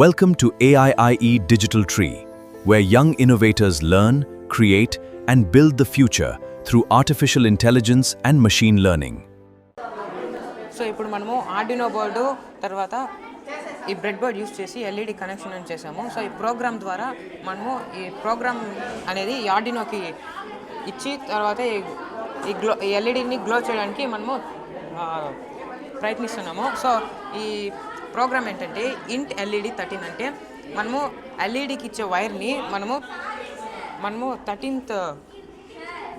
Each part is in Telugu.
Welcome to AIIE Digital Tree, where young innovators learn, create, and build the future through artificial intelligence and machine learning. So ఇప్పుడు మనము ఆర్డినో బోర్డు తర్వాత ఈ బ్రెడ్ బోర్డ్ యూస్ చేసి ఎల్ఈడి కనెక్షన్ చేసాము. సో ఈ ప్రోగ్రామ్ ద్వారా మనము ఈ ప్రోగ్రామ్ అనేది ఈ ఆర్డినోకి ఇచ్చి తర్వాత ఈ ఎల్ఈడిని గ్లో చేయడానికి మనము ప్రయత్నిస్తున్నాము. సో ఈ ప్రోగ్రామ్ ఏంటంటే ఇంట్ ఎల్ఈడి 13 అంటే మనము ఎల్ఈడికి ఇచ్చే వైర్ని మనము 13th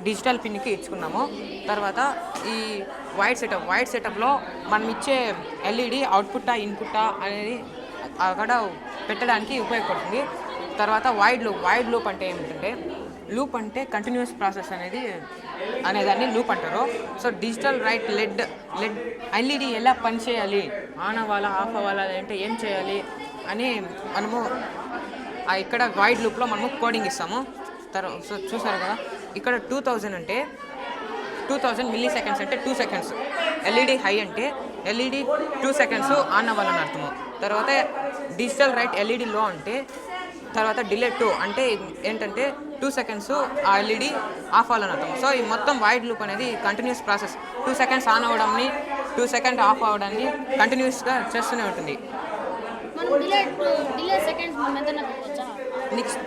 డిజిటల్ పిన్కి ఇచ్చుకున్నాము. తర్వాత ఈ వైడ్ సెటప్లో మనం ఇచ్చే ఎల్ఈడి అవుట్పుట్టా ఇన్పుట్టా అనేది అక్కడ పెట్టడానికి ఉపయోగపడుతుంది. తర్వాత వైడ్ లూప్ అంటే ఏమిటంటే లూప్ అంటే కంటిన్యూస్ ప్రాసెస్ అనేదాన్ని లూప్ అంటారు. So digital write led LED ఎలా పనిచేయాలి, ఆన్ అవ్వాలా ఆఫ్ అవ్వాలా అంటే ఏం చేయాలి అని మనము ఇక్కడ వైడ్ లూప్లో మనము కోడింగ్ ఇస్తాము. సో చూసారు కదా, ఇక్కడ 2000 అంటే 2000 మిల్లీ సెకండ్స్ అంటే 2 సెకండ్స్. ఎల్ఈడి హై అంటే ఎల్ఈడి 2 సెకండ్స్ ఆన్ అవ్వాలని అర్థము. తర్వాత డిజిటల్ రైట్ ఎల్ఈడి లో అంటే తర్వాత డిలే 2 అంటే ఏంటంటే 2 సెకండ్స్ ఆ ఎల్ఈడి ఆఫ్ అవ్వాలని అర్థం. సో ఈ మొత్తం వైడ్ లూప్ అనేది కంటిన్యూస్ ప్రాసెస్. 2 సెకండ్స్ ఆన్ అవ్వడాన్ని 2 సెకండ్ ఆఫ్ అవ్వడాన్ని కంటిన్యూస్గా చేస్తూనే ఉంటుంది. నెక్స్ట్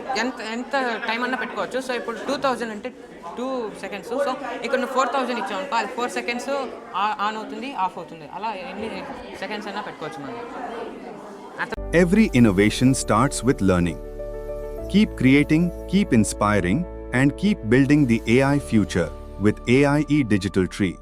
ఎంత టైం అన్నా పెట్టుకోవచ్చు. సో ఇప్పుడు 2000 అంటే 2 సెకండ్స్. సో ఇక్కడ నువ్వు 4000 ఇచ్చావు అనుకో, అది 4 సెకండ్స్ ఆన్ అవుతుంది ఆఫ్ అవుతుంది. అలా ఎన్ని సెకండ్స్ అయినా పెట్టుకోవచ్చు మనం. Every innovation starts with learning. Keep creating, keep inspiring, and keep building the AI future with AIE Digital Tree.